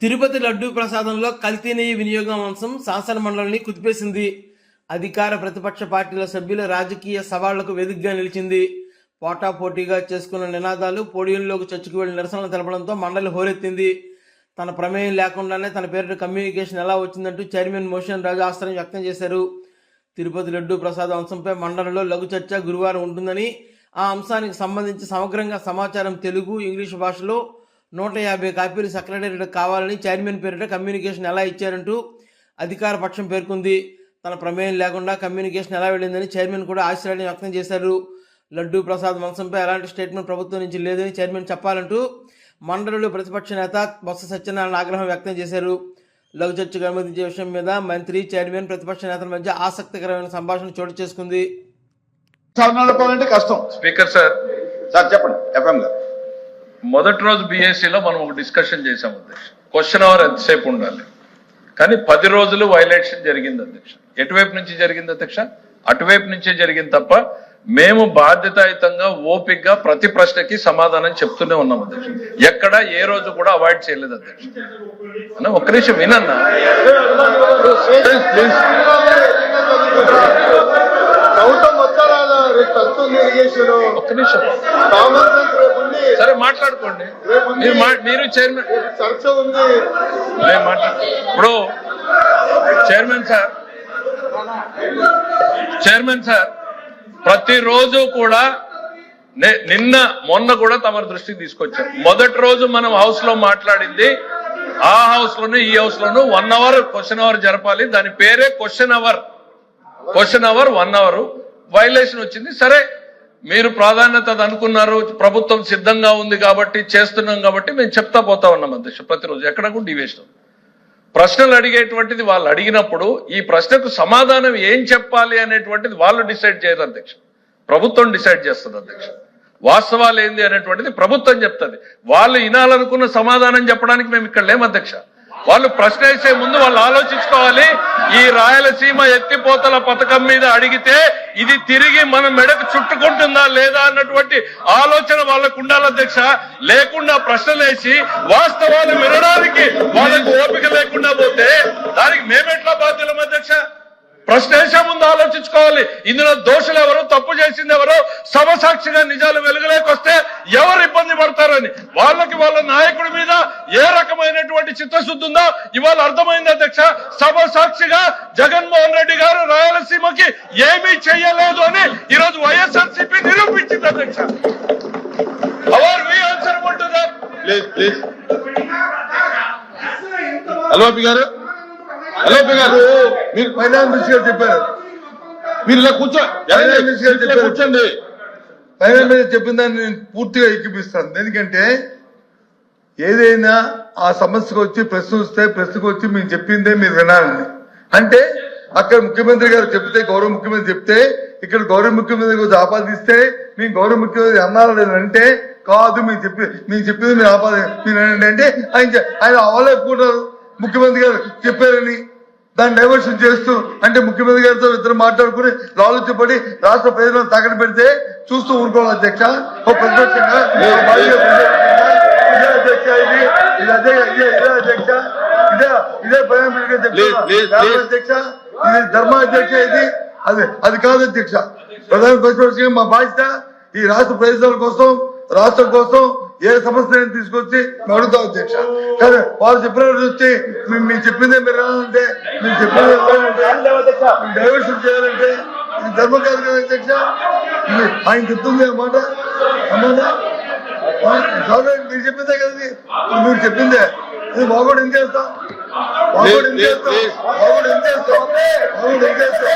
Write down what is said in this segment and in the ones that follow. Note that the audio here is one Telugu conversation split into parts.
తిరుపతి లడ్డూ ప్రసాదంలో కల్తీ నెయ్యి వినియోగం అంశం శాసన మండలిని కుదిపేసింది. అధికార ప్రతిపక్ష పార్టీల సభ్యుల రాజకీయ సవాళ్లకు వేదికగా నిలిచింది. పోటాపోటీగా చేసుకున్న నినాదాలు పోడియంలోకి చచ్చుకు వెళ్లి నిరసనలు తెలపడంతో మండలి హోరెత్తింది. తన ప్రమేయం లేకుండానే తన పేరిట కమ్యూనికేషన్ ఎలా వచ్చిందంటూ చైర్మన్ మోషన్ రాజు ఆశ్చర్యం వ్యక్తం చేశారు. తిరుపతి లడ్డూ ప్రసాదం అంశంపై మండలిలో లఘు చర్చ గురువారం ఉంటుందని, ఆ అంశానికి సంబంధించి సమగ్రంగా సమాచారం తెలుగు, ఇంగ్లీషు భాషలో 150 కాపీలు సెక్రటేరియట్ కావాలని చైర్మన్ పేరిట కమ్యూనికేషన్ ఎలా ఇచ్చారంటూ అధికార పక్షం పేర్కొంది. తన ప్రమేయం లేకుండా కమ్యూనికేషన్ ఎలా వెళ్ళిందని చైర్మన్ కూడా ఆశ్చర్యం వ్యక్తం చేశారు. లడ్డూ ప్రసాద్ అంశంపై ఎలాంటి స్టేట్మెంట్ ప్రభుత్వం నుంచి లేదని చైర్మన్ చెప్పాలంటూ మండలిలో ప్రతిపక్ష నేత బొత్స సత్యనారాయణ ఆగ్రహం వ్యక్తం చేశారు. లఘు చర్చకు అనుమతించే విషయం మీద మంత్రి, చైర్మన్, ప్రతిపక్ష నేతల మధ్య ఆసక్తికరమైన సంభాషణ చోటు చేసుకుంది. కష్టం. స్పీకర్ సార్ చెప్పండి. ఎఫ్ఎం గారు, మొదటి రోజు బీఎస్సీలో మనం ఒక డిస్కషన్ చేసాం అధ్యక్ష. క్వశ్చన్ అవర్ ఎంతసేపు ఉండాలి, కానీ 10 రోజులు వైలేషన్ జరిగింది అధ్యక్ష. ఎటువైపు నుంచి జరిగింది అధ్యక్ష? అటువైపు నుంచే జరిగింది తప్ప మేము బాధ్యతాయుతంగా ఓపికగా ప్రతి ప్రశ్నకి సమాధానం చెప్తూనే ఉన్నాం అధ్యక్ష. ఎక్కడ ఏ రోజు కూడా అవాయిడ్ చేయలేదు అధ్యక్ష. అన్న ఒక్క నిమిషం వినన్నా, ఒక్క నిమిషం సరే మాట్లాడుకోండి. మీరు చైర్మన్ ఇప్పుడు చైర్మన్ సార్ ప్రతిరోజు కూడా నిన్న మొన్న కూడా తమ దృష్టికి తీసుకొచ్చారు. మొదటి రోజు మనం హౌస్ లో మాట్లాడింది, ఆ హౌస్ లోను ఈ హౌస్ లోను 1 అవర్ క్వశ్చన్ అవర్ జరపాలి. దాని పేరే క్వశ్చన్ అవర్ 1 అవర్. వైలేషన్ వచ్చింది. సరే మీరు ప్రాధాన్యత అనుకున్నారు, ప్రభుత్వం సిద్ధంగా ఉంది కాబట్టి చేస్తున్నాం కాబట్టి మేము చెప్తా పోతా ఉన్నాం అధ్యక్ష. ప్రతిరోజు ఎక్కడ కూడా డివేషన్ ప్రశ్నలు అడిగేటువంటిది వాళ్ళు అడిగినప్పుడు ఈ ప్రశ్నకు సమాధానం ఏం చెప్పాలి అనేటువంటిది వాళ్ళు డిసైడ్ చేయరు అధ్యక్ష, ప్రభుత్వం డిసైడ్ చేస్తుంది అధ్యక్ష. వాస్తవాలు ఏంది అనేటువంటిది ప్రభుత్వం చెప్తుంది. వాళ్ళు వినాలనుకున్న సమాధానం చెప్పడానికి మేము ఇక్కడ లేము అధ్యక్ష. వాళ్ళు ప్రశ్న వేసే ముందు వాళ్ళు ఆలోచించుకోవాలి. ఈ రాయలసీమ ఎత్తిపోతల పథకం మీద అడిగితే ఇది తిరిగి మన మెడకు చుట్టుకుంటుందా లేదా అన్నటువంటి ఆలోచన వాళ్ళకు ఉండాలి అధ్యక్ష. లేకుండా ప్రశ్నలు వేసి వాస్తవాలు వినడానికి వాళ్ళకు ఓపిక లేకుండా పోతే దానికి మేమెట్లా బాధ్యులం అధ్యక్ష? ప్రశ్న వేసే ముందు ఆలోచించుకోవాలి. ఇందులో దోషులు ఎవరు, తప్పు చేసింది ఎవరో, సమసాక్షిగా నిజాలు వెలుగులేకొస్తే ఎవరు ఇబ్బంది పడతారని వాళ్ళకి వాళ్ళ నాయకుడి మీద ఏ రకమైనటువంటి చిత్తశుద్ధి ఉందో ఇవాళ అర్థమైంది అధ్యక్ష. సమసాక్షిగా జగన్మోహన్ రెడ్డి గారు రాయలసీమకి ఏమీ చెయ్యలేదు అని ఈరోజు వైఎస్ఆర్సీపీ నిరూపించింది అధ్యక్ష. హలో గారు, మీరు ఫైనాన్స్ మినిస్టర్ గారు చెప్పారు, మీరు ఇలా కూర్చోండి. ఫైనాన్స్ మినిస్టర్ చెప్పిన దాన్ని నేను పూర్తిగా ఎక్కిపిస్తాను. ఎందుకంటే ఏదైనా ఆ సమస్యకు వచ్చి ప్రశ్న వస్తే ప్రశ్నకు వచ్చి మీరు చెప్పిందే మీరు వినాలని. అంటే అక్కడ ముఖ్యమంత్రి గారు చెప్తే, గౌరవ ముఖ్యమంత్రి చెప్తే, ఇక్కడ గౌరవ ముఖ్యమంత్రి గురించి ఆపాదిస్తే మేము గౌరవ ముఖ్యమంత్రి అన్నారా లేదంటే కాదు, మీరు చెప్పింది మీరు మీరు అంటే ఆయన అవలేకపోతున్నారు. ముఖ్యమంత్రి గారు చెప్పారని దాన్ని డైవర్షన్ చేస్తూ, అంటే ముఖ్యమంత్రి గారితో ఇద్దరు మాట్లాడుకుని లాలుచిపడి రాష్ట్ర ప్రజలను తాకట్టు పెడితే చూస్తూ ఊరుకోవాలి అధ్యక్ష. ఓ ప్రతిపక్షంగా ఇదే అధ్యక్ష, ఇది ధర్మ అధ్యక్ష, ఇది అది కాదు అధ్యక్ష. ప్రధాన ప్రతిపక్షంగా మా బాధ్యత ఈ రాష్ట్ర ప్రయోజనాల కోసం, రాష్ట్రం కోసం ఏ సమస్య తీసుకొచ్చి అడుగుతాం అధ్యక్ష. కానీ వాళ్ళు చెప్పినట్టు వచ్చి మీరు చెప్పిందే మీరు అంటే, మీరు చెప్పిందే డైవర్షన్ చేయాలంటే ఇది ధర్మం కాదు కదా అధ్యక్ష. ఆయన చెప్తుంది అన్నమాట మీరు చెప్పిందే కదా, మీరు చెప్పిందే. ఇది బాగోడు ఏం చేస్తాం, బాగోడు ఏం చేస్తాం, బాగోడు ఏం చేస్తాం, బాగోడు ఏం చేస్తాం.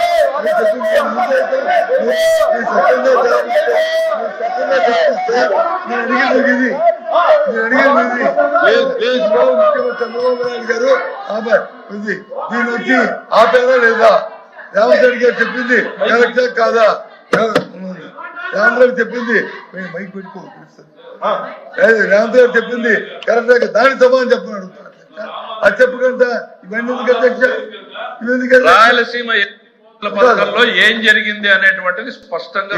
చంద్రబాబు నాయుడు గారు దీని వచ్చి ఆపేదా లేదా? రేవంత్ రెడ్డి గారు చెప్పింది కరెక్టా కాదా? రేవంత్ రెడ్డి చెప్పింది మైక్ పెట్టుకోవాలి. రేవంత్ గారు చెప్పింది కరెక్టా, దాని సమాధానం చెప్పని అడుగుతాను. అది చెప్పకుండా ఇవన్నీ అధ్యక్ష, ఇవన్నీ రాయలసీమ పథకంలో ఏం జరిగింది అనేటువంటిది స్పష్టంగా